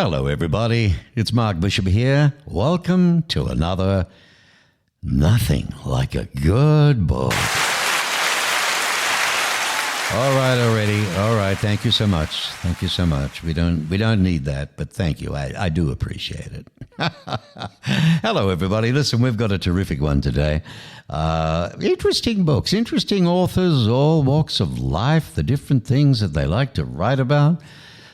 Hello, everybody. It's Mark Bishop here. Welcome to another Nothing Like a Good Book. All right, already. All right. Thank you so much. Thank you so much. We don't need that, but thank you. I do appreciate it. Hello, everybody. Listen, we've got a terrific one today. Interesting books, interesting authors, all walks of life, the different things that they like to write about.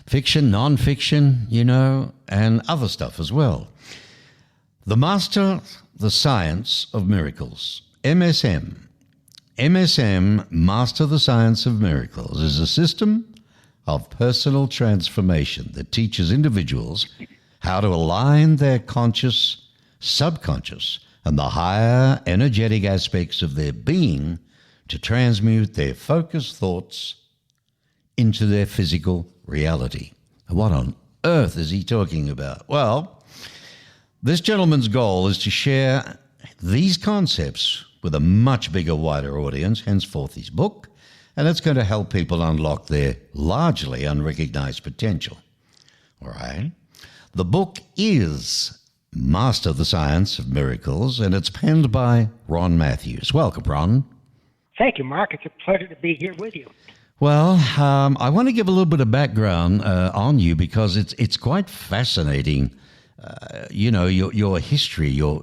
Fiction, non-fiction, and other stuff as well. The Master, the Science of Miracles, MSM. MSM, Master the Science of Miracles, is a system of personal transformation that teaches individuals how to align their conscious, subconscious, and the higher energetic aspects of their being to transmute their focused thoughts into their physical reality. What on earth is he talking about? Well, this gentleman's goal is to share these concepts with a much bigger, wider audience, henceforth his book, and it's going to help people unlock their largely unrecognized potential. All right? The book is Master the Science of Miracles, and it's penned by Ron Mathews. Welcome, Ron. Thank you, Mark. It's a pleasure to be here with you. Well, I want to give a little bit of background on you because it's quite fascinating. Your history, your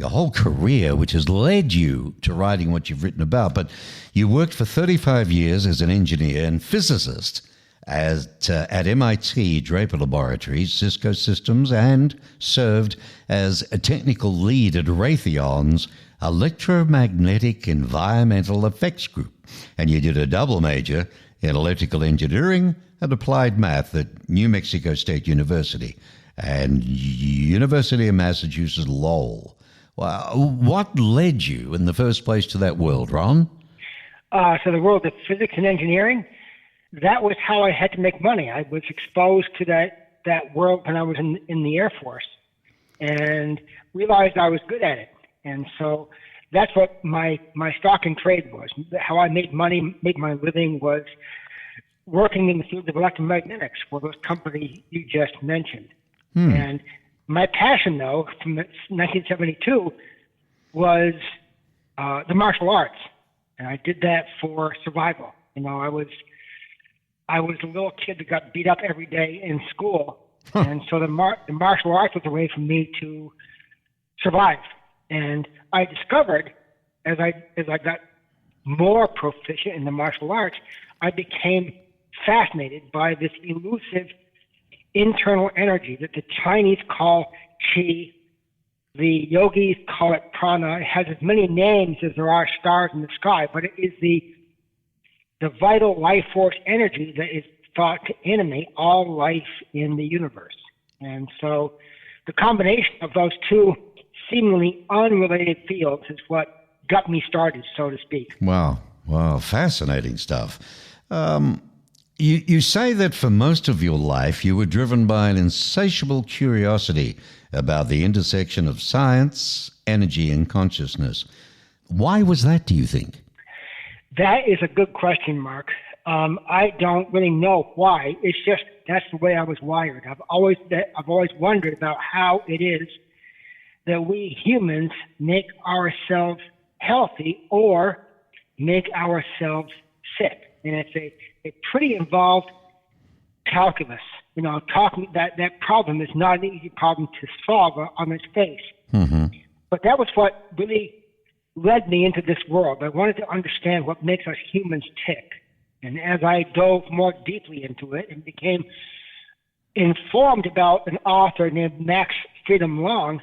whole career, which has led you to writing what you've written about. But you worked for 35 years as an engineer and physicist at MIT Draper Laboratories, Cisco Systems, and served as a technical lead at Raytheon's Electromagnetic Environmental Effects Group. And you did a double major in electrical engineering and applied math at New Mexico State University and University of Massachusetts Lowell. Well, what led you in the first place to that world, Ron? So the world of physics and engineering, that was how I had to make money. I was exposed to that world when I was in the Air Force and realized I was good at it. And so that's what my stock and trade was. How I made money, made my living was working in the field of electromagnetics for those companies you just mentioned. And my passion, though, from 1972 was the martial arts. And I did that for survival. I was a little kid that got beat up every day in school. And so the martial arts was a way for me to survive. And I discovered, as I got more proficient in the martial arts, I became fascinated by this elusive internal energy that the Chinese call qi, the yogis call it prana. It has as many names as there are stars in the sky, but it is the vital life force energy that is thought to animate all life in the universe. And so the combination of those two seemingly unrelated fields is what got me started, so to speak. Wow, fascinating stuff. You say that for most of your life you were driven by an insatiable curiosity about the intersection of science, energy, and consciousness. Why was that, do you think? That is a good question, Mark. I don't really know why. It's just that's the way I was wired. I've always wondered about how it is that we humans make ourselves healthy or make ourselves sick. And it's a pretty involved calculus. That problem is not an easy problem to solve on its face. Mm-hmm. But that was what really led me into this world. I wanted to understand what makes us humans tick. And as I dove more deeply into it and became informed about an author named Max Freedom Long,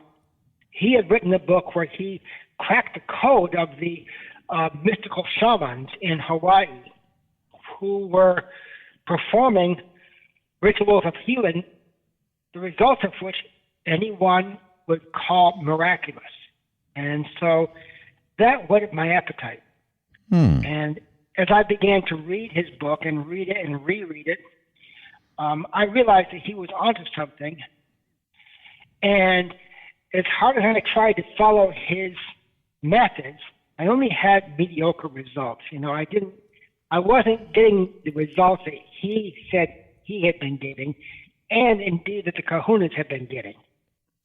he had written a book where he cracked the code of the mystical shamans in Hawaii who were performing rituals of healing, the results of which anyone would call miraculous. And so that whetted my appetite. And as I began to read his book and read it and reread it, I realized that he was onto something. And as hard as I tried to follow his methods, I only had mediocre results. I wasn't getting the results that he said he had been getting, and indeed that the kahunas have been getting.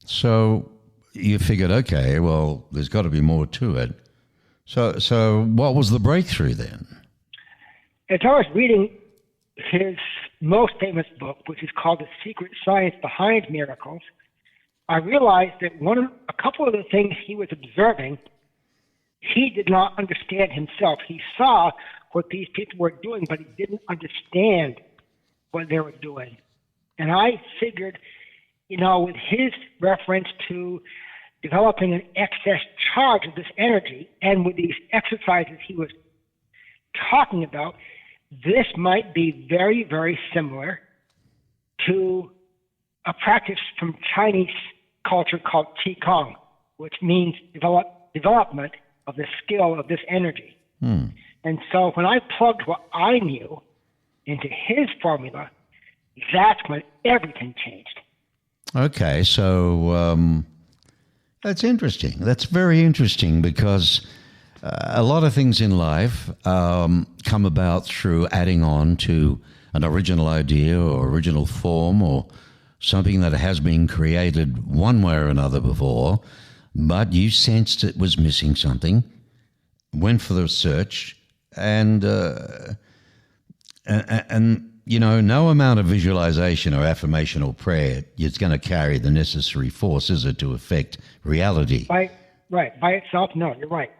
So you figured, okay, well, there's got to be more to it. So what was the breakthrough then? As I was reading his most famous book, which is called The Secret Science Behind Miracles, I realized that a couple of the things he was observing, he did not understand himself. He saw what these people were doing, but he didn't understand what they were doing. And I figured, with his reference to developing an excess charge of this energy, and with these exercises he was talking about, this might be very, very similar to a practice from Chinese culture called Qigong, which means development of the skill of this energy. And so when I plugged what I knew into his formula, that's when everything changed. Okay, so that's interesting. That's very interesting because a lot of things in life come about through adding on to an original idea or original form or something that has been created one way or another before, but you sensed it was missing something, went for the search, and no amount of visualization or affirmation or prayer is going to carry the necessary force, is it, to affect reality? By itself, no, you're right.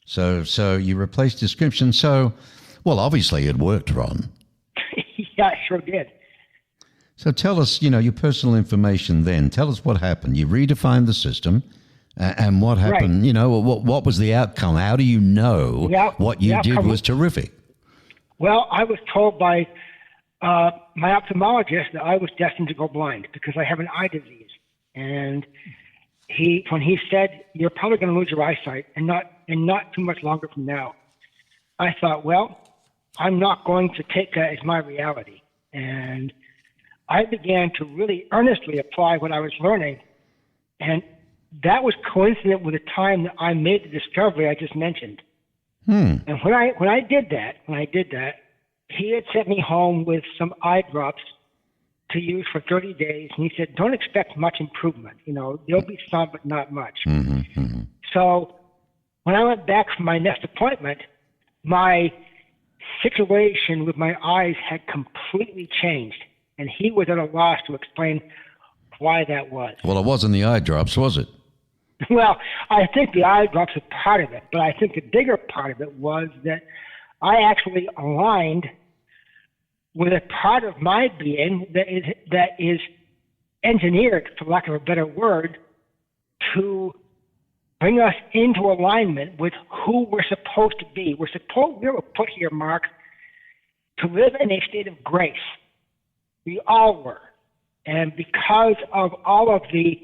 So you replaced description. So, well, obviously it worked, Ron. Yeah, it sure did. So tell us, your personal information then. Tell us what happened. You redefined the system, and what happened? Right. What was the outcome? How do you know what you did was terrific? Well, I was told by my ophthalmologist that I was destined to go blind because I have an eye disease. And when he said, you're probably going to lose your eyesight and not too much longer from now, I thought, well, I'm not going to take that as my reality. And I began to really earnestly apply what I was learning. And that was coincident with the time that I made the discovery I just mentioned. And when I did that, he had sent me home with some eye drops to use for 30 days. And he said, don't expect much improvement. There'll be some, but not much. So when I went back for my next appointment, my situation with my eyes had completely changed. And he was at a loss to explain why that was. Well, it wasn't the eye drops, was it? Well, I think the eye drops are part of it, but I think the bigger part of it was that I actually aligned with a part of my being that is engineered, for lack of a better word, to bring us into alignment with who we're supposed to be. We were put here, Mark, to live in a state of grace. We all were. And because of all of the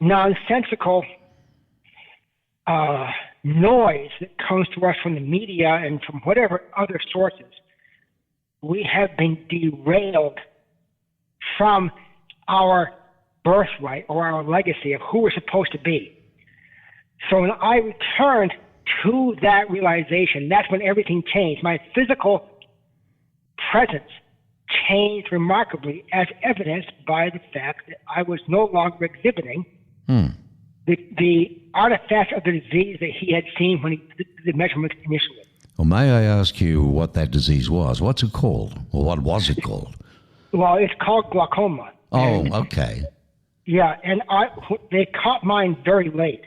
nonsensical noise that comes to us from the media and from whatever other sources, we have been derailed from our birthright or our legacy of who we're supposed to be. So when I returned to that realization, that's when everything changed. My physical presence changed remarkably, as evidenced by the fact that I was no longer exhibiting the artifact of the disease that he had seen when he did the measurements initially. Well, may I ask you what that disease was? What's it called? Or what was it called? Well, it's called glaucoma. Oh, okay. Yeah, and they caught mine very late.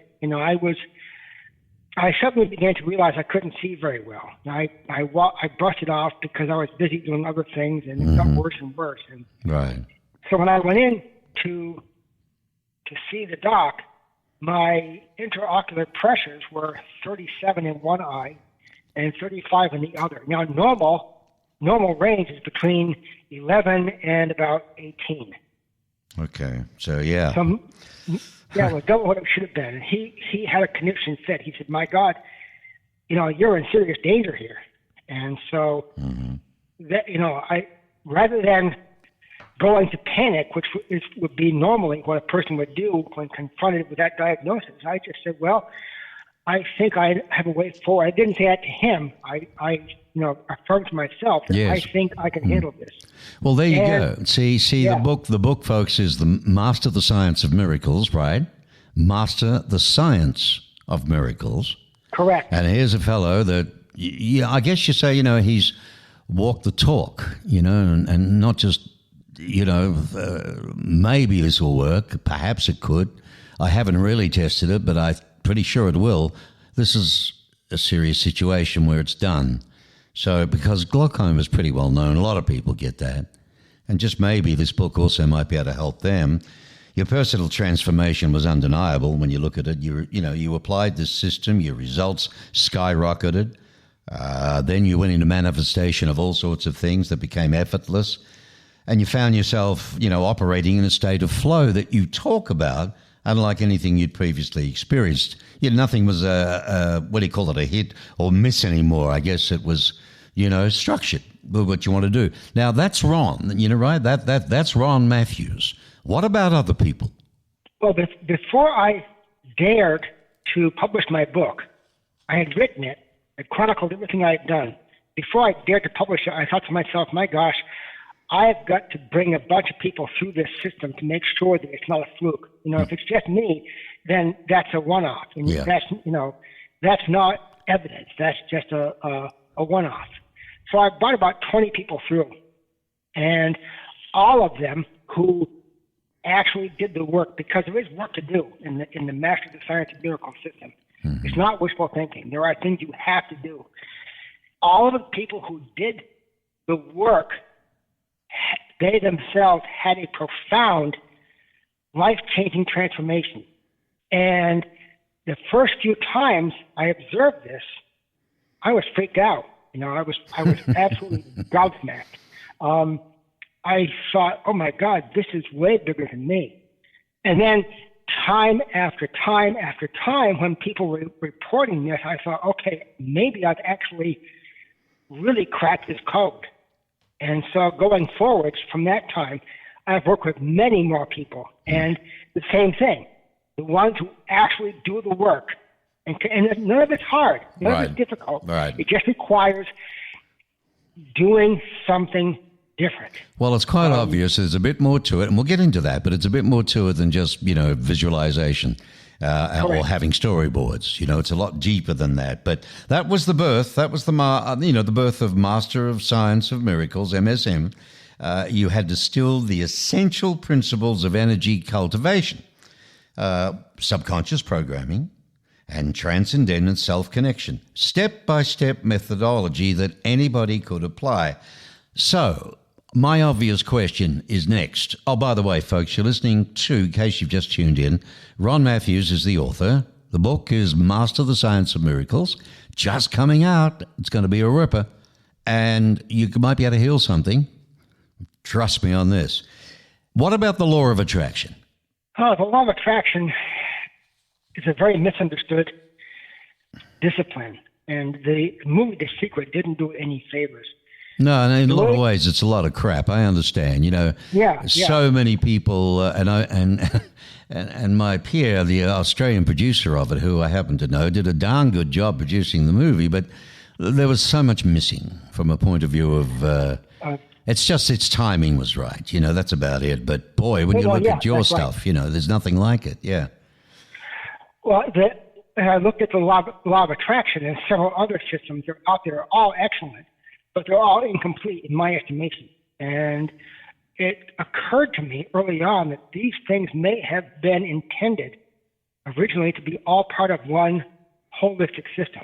I suddenly began to realize I couldn't see very well. I brushed it off because I was busy doing other things, and it got worse and worse. And right. So when I went in to see the doc, my intraocular pressures were 37 in one eye and 35 in the other. Now, normal range is between 11 and about 18. Okay, so yeah. Well, double what it should have been. And he had a conniption fit. He said, my God, you're in serious danger here. And so, that rather than going to panic, which would be normally what a person would do when confronted with that diagnosis, I just said, well, I think I have a way forward. I didn't say that to him. I affirmed to myself that Yes. I think I can handle this. Well, there you go. See, yeah. the book, folks, is the Master the Science of Miracles, right? Master the Science of Miracles. Correct. And here's a fellow that, I guess you say, he's walked the talk, and not just, maybe this will work. Perhaps it could. I haven't really tested it, but I'm pretty sure it will. This is a serious situation where it's done. So, because glaucoma is pretty well known, a lot of people get that. And just maybe this book also might be able to help them. Your personal transformation was undeniable when you look at it. You applied this system, your results skyrocketed. Then you went into manifestation of all sorts of things that became effortless. And you found yourself, operating in a state of flow that you talk about, unlike anything you'd previously experienced. Nothing was a hit or miss anymore. I guess it was, structured with what you want to do. Now, that's Ron, right? That's Ron Mathews. What about other people? Well, before I dared to publish my book, I had written it. I chronicled everything I had done. Before I dared to publish it, I thought to myself, my gosh, I've got to bring a bunch of people through this system to make sure that it's not a fluke. If it's just me, then that's a one-off. And that's not evidence. That's just a one-off. So I brought about 20 people through, and all of them who actually did the work, because there is work to do in the Master of the Science of Miracle system. Mm-hmm. It's not wishful thinking. There are things you have to do. All of the people who did the work, they themselves had a profound, life-changing transformation. And the first few times I observed this, I was freaked out. I was absolutely gobsmacked. I thought, oh my God, this is way bigger than me. And then time after time after time, when people were reporting this, I thought, okay, maybe I've actually really cracked this code. And so going forward from that time, I've worked with many more people. And the same thing, the ones who actually do the work. And none of it's hard. None of it's difficult. Right. It just requires doing something different. Well, it's quite obvious. There's a bit more to it, and we'll get into that, but it's a bit more to it than just, visualization or having storyboards. It's a lot deeper than that. But that was the birth. That was the birth of Master of Science of Miracles, MSM. You had distilled the essential principles of energy cultivation, subconscious programming, and transcendent self-connection. Step-by-step methodology that anybody could apply. So, my obvious question is next. Oh, by the way, folks, you're listening to, in case you've just tuned in, Ron Mathews is the author. The book is Master the Science of Miracles, just coming out. It's going to be a ripper. And you might be able to heal something. Trust me on this. What about the law of attraction? Oh, the law of attraction is a very misunderstood discipline. And the movie The Secret didn't do it any favors. No, in a lot of ways, it's a lot of crap. I understand. So many people, and my peer, the Australian producer of it, who I happen to know, did a darn good job producing the movie, but there was so much missing from a point of view of. It's just its timing was right. That's about it. But boy, when you look at your stuff, right. There's nothing like it. Yeah. Well, I looked at the law of attraction, and several other systems that are out there are all excellent. But they're all incomplete in my estimation. And it occurred to me early on that these things may have been intended originally to be all part of one holistic system,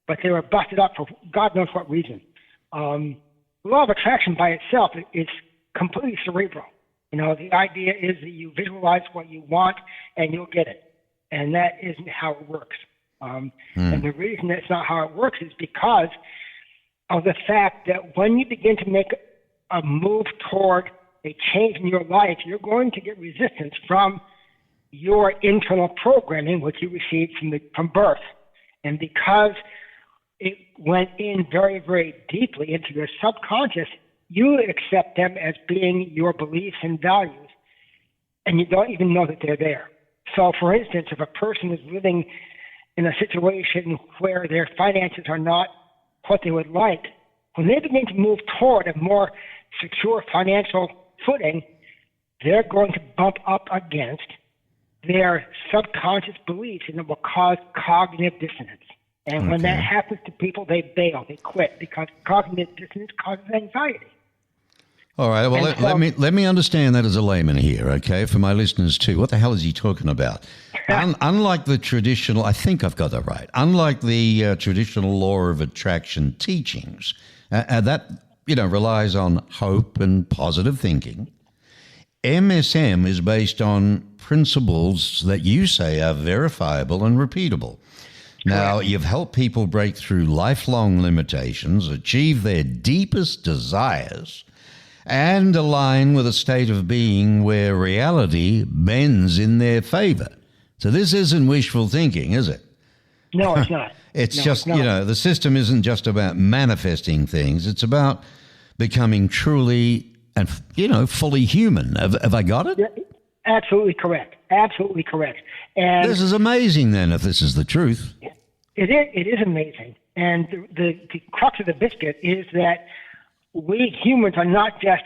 but they were busted up for God knows what reason. The law of attraction by itself is completely cerebral. The idea is that you visualize what you want and you'll get it. And that isn't how it works. And the reason that's not how it works is because of the fact that when you begin to make a move toward a change in your life, you're going to get resistance from your internal programming, which you received from birth. And because it went in very, very deeply into your subconscious, you accept them as being your beliefs and values, and you don't even know that they're there. So, for instance, if a person is living in a situation where their finances are not what they would like, when they begin to move toward a more secure financial footing, they're going to bump up against their subconscious beliefs, and it will cause cognitive dissonance. And when that happens to people, they bail, they quit, because cognitive dissonance causes anxiety. All right. Well, let me understand that as a layman here, okay, for my listeners too. What the hell is he talking about? Unlike the traditional, I think I've got that right. Unlike the traditional law of attraction teachings, that relies on hope and positive thinking. MSM is based on principles that you say are verifiable and repeatable. Now, you've helped people break through lifelong limitations, achieve their deepest desires, and align with a state of being where reality bends in their favor. So this isn't wishful thinking, is it? No, it's not. It's the system isn't just about manifesting things. It's about becoming truly and, fully human. Have I got it? Yeah, absolutely correct. Absolutely correct. And this is amazing then, if this is the truth. It is amazing. And the crux of the biscuit is that we humans are not just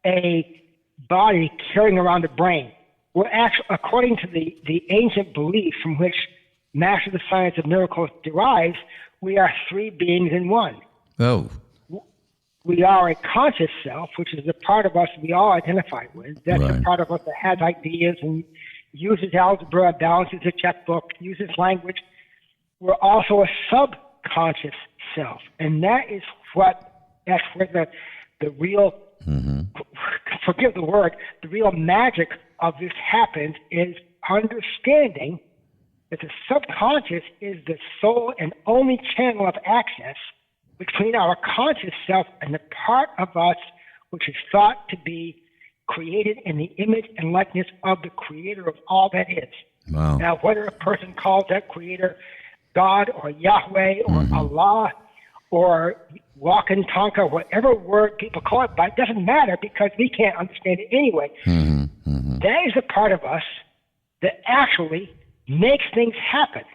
a body carrying around a brain. We're actually, according to the ancient belief from which Master of the Science of Miracles derives, we are three beings in one. Oh. We are a conscious self, which is the part of us we all identify with. That's the part of us that has ideas and uses algebra, balances a checkbook, uses language. We're also a subconscious self. And that's where the real, forgive the word, the real magic of this happens, is understanding that the subconscious is the sole and only channel of access between our conscious self and the part of us which is thought to be created in the image and likeness of the creator of all that is. Wow. Now, whether a person calls that creator God or Yahweh or Allah or Walking Tonka, whatever word people call it, but it doesn't matter because we can't understand it anyway. That is the part of us that actually makes things happen.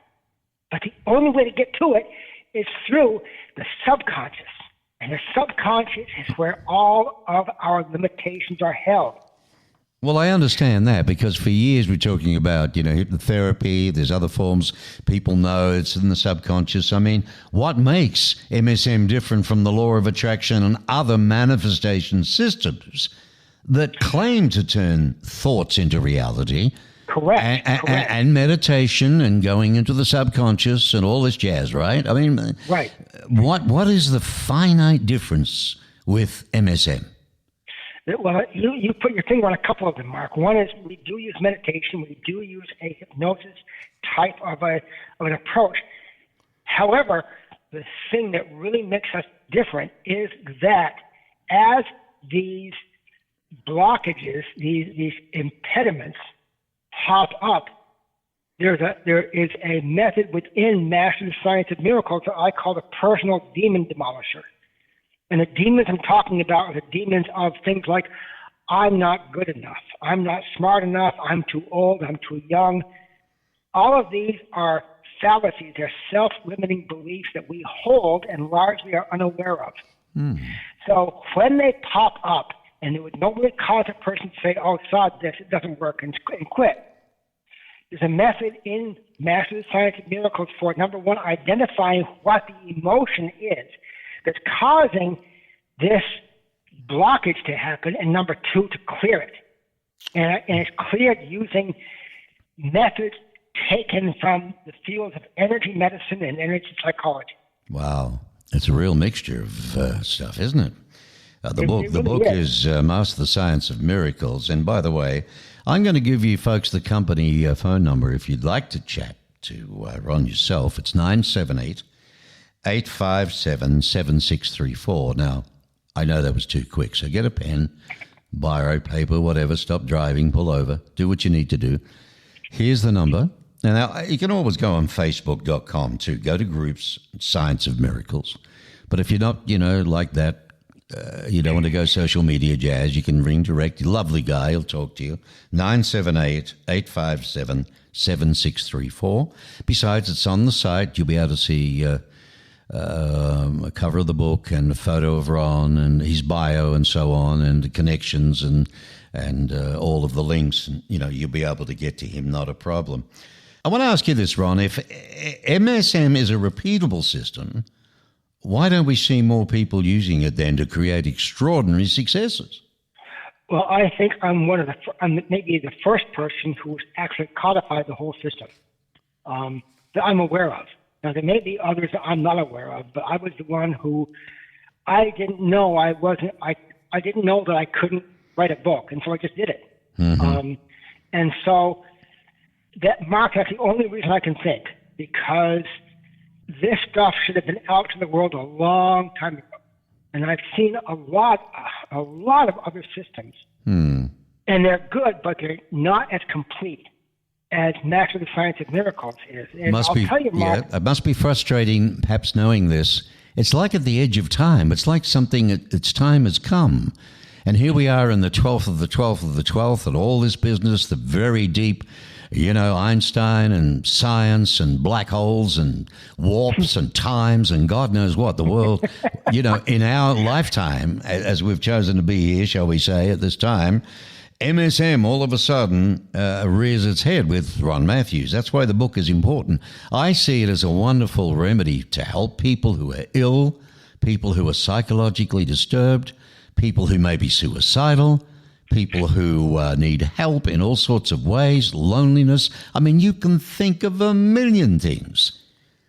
But the only way to get to it is through the subconscious. And the subconscious is where all of our limitations are held. Well, I understand that because for years we're talking about, hypnotherapy, there's other forms people know it's in the subconscious. I mean, what makes MSM different from the law of attraction and other manifestation systems that claim to turn thoughts into reality? Correct. And meditation and going into the subconscious and all this jazz, right? I mean, right. What is the finite difference with MSM? Well, you put your finger on a couple of them, Mark. One is we do use meditation. We do use a hypnosis type of an approach. However, the thing that really makes us different is that as these blockages, these impediments pop up, there is a method within Master of the Science of Miracles that I call the personal demon demolisher. And the demons I'm talking about are the demons of things like, I'm not good enough, I'm not smart enough, I'm too old, I'm too young. All of these are fallacies. They're self-limiting beliefs that we hold and largely are unaware of. So when they pop up, and it would normally cause a person to say, oh, sod this, it doesn't work, and quit. There's a method in Master of the Science of Miracles for, number one, identifying what the emotion is that's causing this blockage to happen, and number two, to clear it. And it's cleared using methods taken from the fields of energy medicine and energy psychology. Wow. It's a real mixture of stuff, isn't it? The book is Master of the Science of Miracles. And by the way, I'm going to give you folks the company phone number if you'd like to chat to Ron yourself. It's 978-857-7634. Now, I know that was too quick, so get a pen, biro, paper, whatever, stop driving, pull over, do what you need to do. Here's the number. Now, you can always go on Facebook.com too. Go to groups, Science of Miracles. But if you're not, like that, you don't want to go social media jazz, you can ring direct. Lovely guy, he'll talk to you. 978-857-7634. Besides, it's on the site. You'll be able to see a cover of the book and a photo of Ron and his bio and so on, and the connections and all of the links. And, you'll be able to get to him, not a problem. I want to ask you this, Ron. If MSM is a repeatable system, why don't we see more people using it then to create extraordinary successes? Well, I think I'm maybe the first person who's actually codified the whole system that I'm aware of. Now, there may be others that I'm not aware of, but I was the one who I didn't know I didn't know that I couldn't write a book, and so I just did it. Mm-hmm. And so that, Mark, that's the only reason I can think, because this stuff should have been out to the world a long time ago. And I've seen a lot of other systems, and they're good, but they're not as complete as Master of the Science of Miracles is. And I'll tell you, Mark, it must be frustrating, perhaps knowing this. It's like at the edge of time. It's like something, its time has come. And here we are in the 12th of the 12th of the 12th, and all this business, the very deep, Einstein and science and black holes and warps and times and God knows what, the world, in our lifetime, as we've chosen to be here, shall we say, at this time, MSM all of a sudden rears its head with Ron Mathews. That's why the book is important. I see it as a wonderful remedy to help people who are ill, people who are psychologically disturbed, people who may be suicidal, people who need help in all sorts of ways, loneliness. I mean, you can think of a million things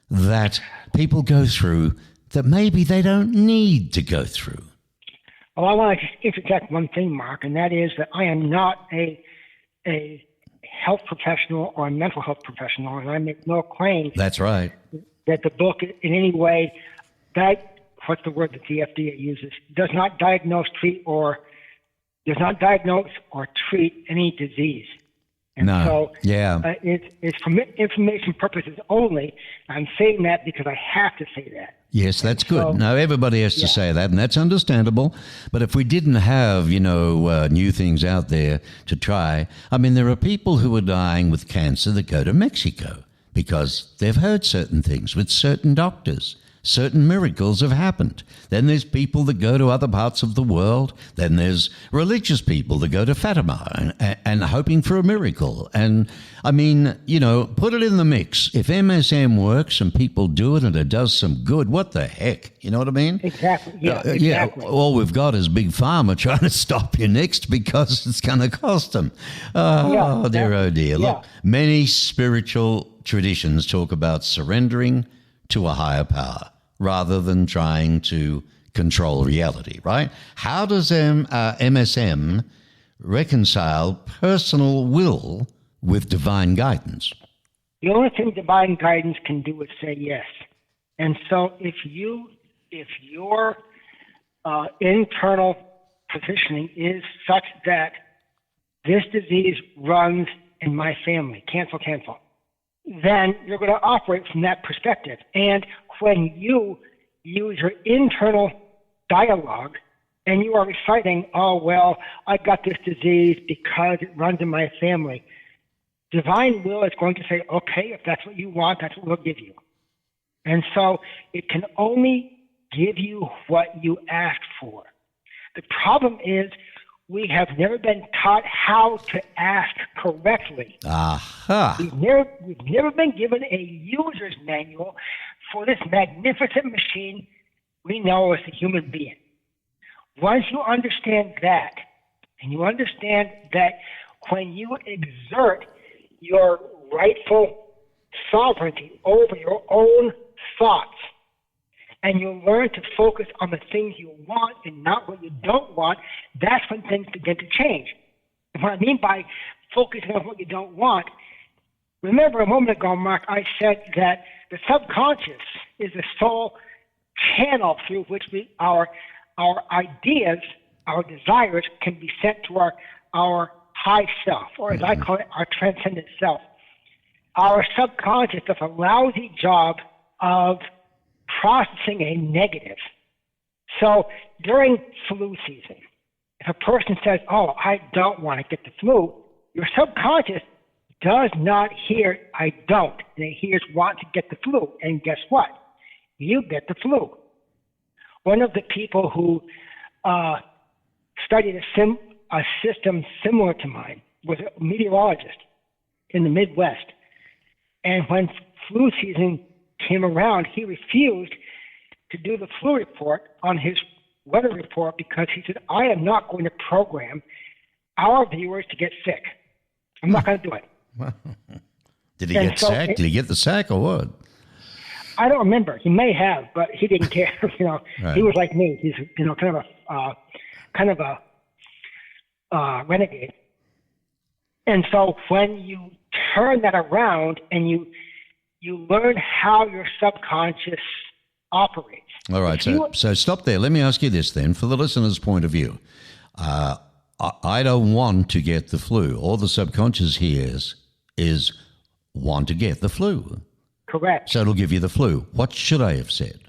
that people go through that maybe they don't need to go through. Well, I want to just interject one thing, Mark, and that is that I am not a health professional or a mental health professional, and I make no claim. That's right. That the book in any way, what's the word that the FDA uses, does not diagnose or treat any disease. And so it's for information purposes only. I'm saying that because I have to say that. Yes, that's good. So, now, everybody has to say that, and that's understandable. But if we didn't have, new things out there to try, I mean, there are people who are dying with cancer that go to Mexico because they've heard certain things with certain doctors. Certain miracles have happened. Then there's people that go to other parts of the world. Then there's religious people that go to Fatima and hoping for a miracle. And, I mean, put it in the mix. If MSM works and people do it and it does some good, what the heck? You know what I mean? Exactly. Yeah, exactly. All we've got is Big Pharma trying to stop you next because it's going to cost them. Oh, dear. Yeah. Look, many spiritual traditions talk about surrendering to a higher power rather than trying to control reality, right? How does MSM reconcile personal will with divine guidance? The only thing divine guidance can do is say yes. And so if your internal positioning is such that this disease runs in my family, cancel, then you're going to operate from that perspective. And when you use your internal dialogue and you are reciting, oh, well, I got this disease because it runs in my family, divine will is going to say, okay, if that's what you want, that's what we'll give you. And so it can only give you what you asked for. The problem is we have never been taught how to ask correctly. Aha. We've never been given a user's manual for this magnificent machine we know as the human being. Once you understand that, and you understand that when you exert your rightful sovereignty over your own thoughts, and you learn to focus on the things you want and not what you don't want, that's when things begin to change. And what I mean by focusing on what you don't want, remember a moment ago, Mark, I said that the subconscious is the sole channel through which our ideas, our desires can be sent to our high self, or as I call it, our transcendent self. Our subconscious does a lousy job of processing a negative. So during flu season, if a person says, oh, I don't want to get the flu, your subconscious does not hear I don't. And it hears want to get the flu. And guess what? You get the flu. One of the people who studied a system similar to mine was a meteorologist in the Midwest. And when flu season came around, he refused to do the flu report on his weather report because he said, I am not going to program our viewers to get sick. I'm not going to do it. Wow. Did he get sacked? Did he get the sack or what? I don't remember. He may have, but he didn't care. Right. He was like me. He's kind of a renegade. And so when you turn that around and you learn how your subconscious operates. All right. So stop there. Let me ask you this then, for the listener's point of view. I don't want to get the flu. All the subconscious hears is want to get the flu. Correct. So it'll give you the flu. What should I have said?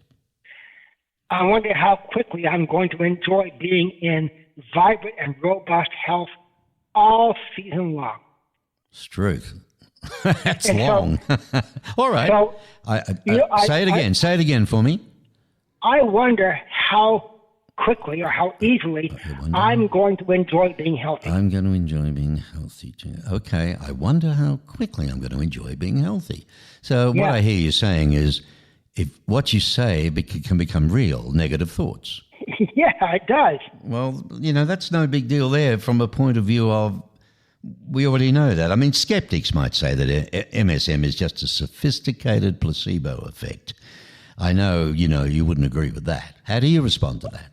I wonder how quickly I'm going to enjoy being in vibrant and robust health all season long. It's truth. That's long. All right. So, say it again. Say it again for me. I wonder how quickly or how easily I'm going to enjoy being healthy. I'm going to enjoy being healthy too. Okay. I wonder how quickly I'm going to enjoy being healthy. So what I hear you saying is if what you say can become real negative thoughts. Yeah, it does. Well, that's no big deal there from a point of view of we already know that. I mean, skeptics might say that MSM is just a sophisticated placebo effect. I know, you wouldn't agree with that. How do you respond to that?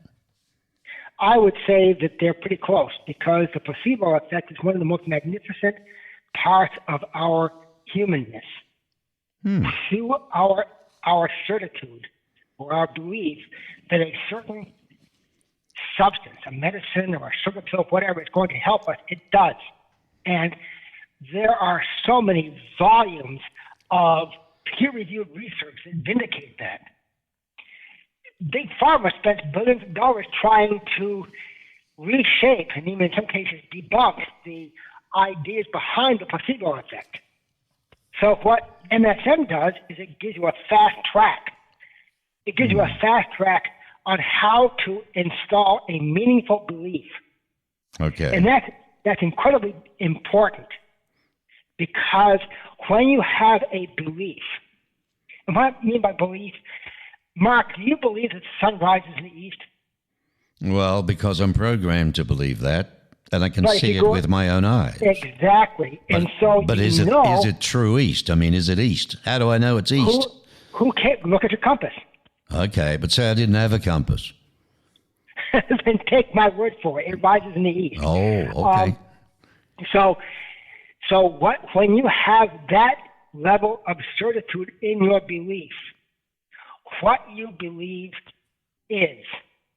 I would say that they're pretty close because the placebo effect is one of the most magnificent parts of our humanness. Through our certitude or our belief that a certain substance, a medicine or a sugar pill, whatever, is going to help us, it does. And there are so many volumes of peer-reviewed research that vindicate that. Big Pharma spends billions of dollars trying to reshape and even in some cases debunk the ideas behind the placebo effect. So what MSM does is it gives you a fast track. It gives you a fast track on how to install a meaningful belief. Okay. And that's incredibly important because when you have a belief, and what I mean by belief, Mark, do you believe that the sun rises in the east? Well, because I'm programmed to believe that, and I can see it with my own eyes. Exactly. But is it true east? I mean, is it east? How do I know it's east? Who can't look at your compass? Okay, but say I didn't have a compass. Then take my word for it. It rises in the east. Oh, okay. So when you have that level of certitude in your belief, what you believe is.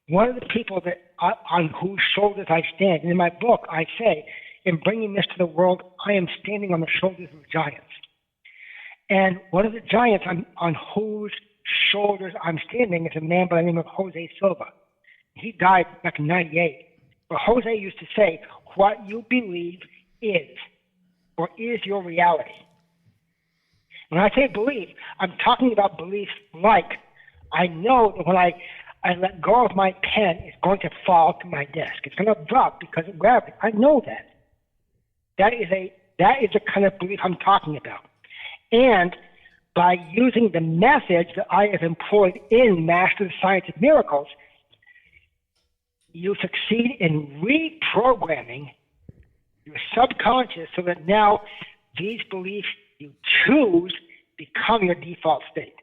One of the people on whose shoulders I stand, and in my book I say, in bringing this to the world, I am standing on the shoulders of giants. And one of the giants on whose shoulders I'm standing is a man by the name of Jose Silva. He died back in 98. But Jose used to say, what you believe is, or is your reality. When I say belief, I'm talking about beliefs like, I know that when I let go of my pen, it's going to fall to my desk. It's going to drop because of gravity. I know that. That is the kind of belief I'm talking about. And by using the methods that I have employed in Master the Science of Miracles, you succeed in reprogramming your subconscious so that now these beliefs you choose become your default state,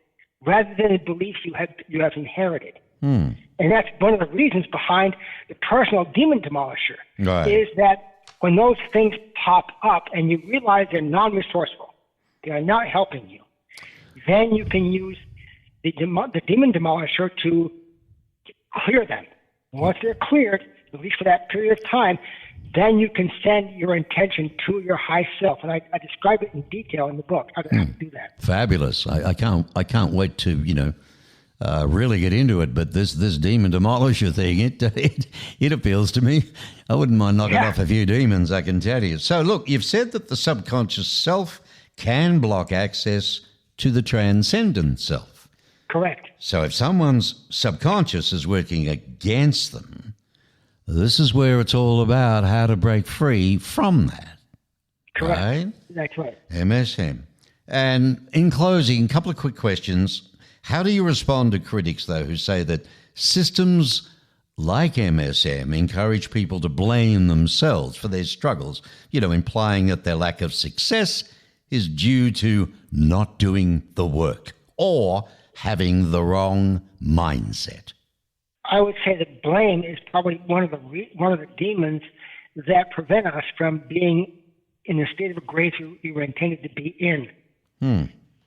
rather than the beliefs you have inherited. And that's one of the reasons behind the personal demon demolisher, is that when those things pop up and you realize they're non-resourceful, they are not helping you, then you can use the demon demolisher to clear them. Once they're cleared, at least for that period of time, then you can send your intention to your high self. And I describe it in detail in the book, how to do that. Fabulous. I can't wait to, really get into it, but this demon demolisher thing, it appeals to me. I wouldn't mind knocking off a few demons, I can tell you. So look, you've said that the subconscious self can block access to the transcendent self. Correct. So if someone's subconscious is working against them, this is where it's all about how to break free from that. Correct. Right? That's right. MSM. And in closing, a couple of quick questions. How do you respond to critics, though, who say that systems like MSM encourage people to blame themselves for their struggles, implying that their lack of success is due to not doing the work or having the wrong mindset? I would say that blame is probably one of the demons that prevent us from being in the state of grace we were intended to be in.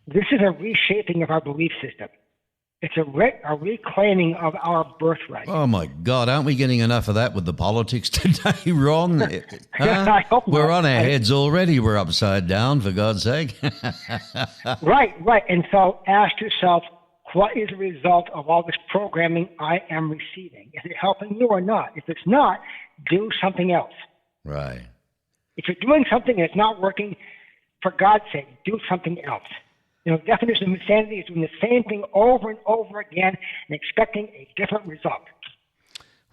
This is a reshaping of our belief system. It's a reclaiming of our birthright. Oh, my God. Aren't we getting enough of that with the politics today, Ron? I hope We're not. on our heads already. We're upside down, for God's sake. Right. And so ask yourself, what is the result of all this programming I am receiving? Is it helping you or not? If it's not, do something else. Right. If you're doing something and it's not working, for God's sake, do something else. Definition of insanity is doing the same thing over and over again and expecting a different result.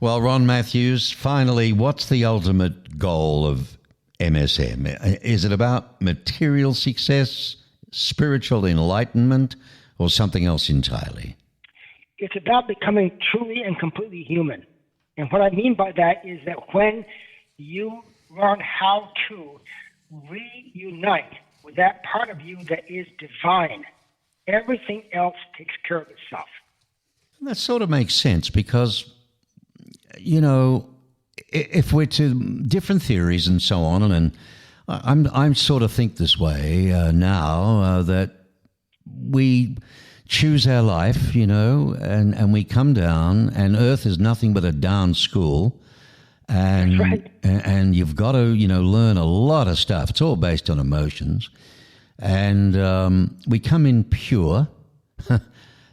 Well, Ron Mathews, finally, what's the ultimate goal of MSM? Is it about material success, spiritual enlightenment, or something else entirely? It's about becoming truly and completely human. And what I mean by that is that when you learn how to reunite with that part of you that is divine, everything else takes care of itself. That sort of makes sense because, if we're to different theories and so on, and I'm sort of think this way now that we choose our life, and we come down, and Earth is nothing but a down school. And, That's right. And you've got to, learn a lot of stuff. It's all based on emotions. And we come in pure.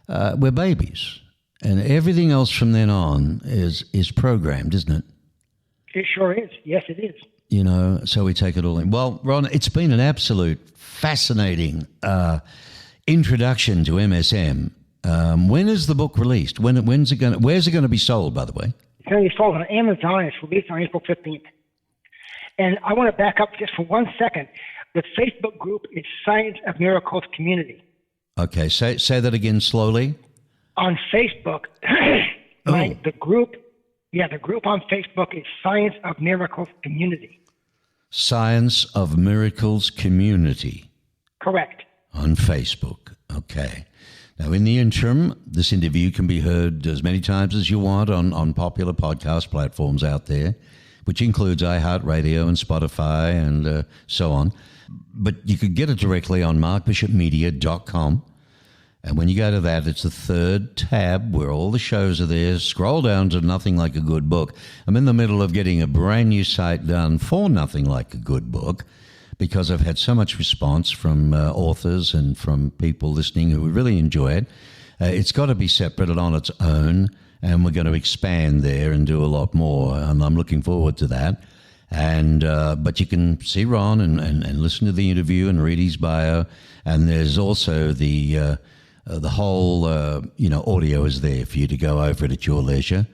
We're babies. And everything else from then on is programmed, isn't it? It sure is. Yes, it is. So we take it all in. Well, Ron, it's been an absolute fascinating introduction to MSM. When is the book released? Where's it going to be sold, by the way? It's going to be sold on Amazon. It's released on April 15th. And I want to back up just for 1 second. The Facebook group is Science of Miracles Community. Okay, say that again slowly. On Facebook, the group on Facebook is Science of Miracles Community. Science of Miracles Community. Correct. On Facebook. Okay. Now, in the interim, this interview can be heard as many times as you want on popular podcast platforms out there, which includes iHeartRadio and Spotify and so on. But you could get it directly on markbishopmedia.com. And when you go to that, it's the third tab where all the shows are there. Scroll down to Nothing Like a Good Book. I'm in the middle of getting a brand new site done for Nothing Like a Good Book, because I've had so much response from authors and from people listening who really enjoy it. It's got to be separate and on its own, and we're going to expand there and do a lot more, and I'm looking forward to that. And but you can see Ron and listen to the interview and read his bio, and there's also the whole audio is there for you to go over it at your leisure.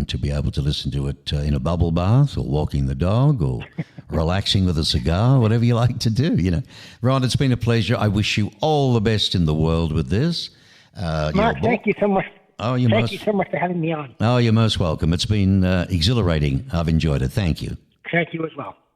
To be able to listen to it in a bubble bath or walking the dog or relaxing with a cigar, whatever you like to do, Ron, it's been a pleasure. I wish you all the best in the world with this. Mark, thank you so much. Thank you so much for having me on. Oh, you're most welcome. It's been exhilarating. I've enjoyed it. Thank you. Thank you as well.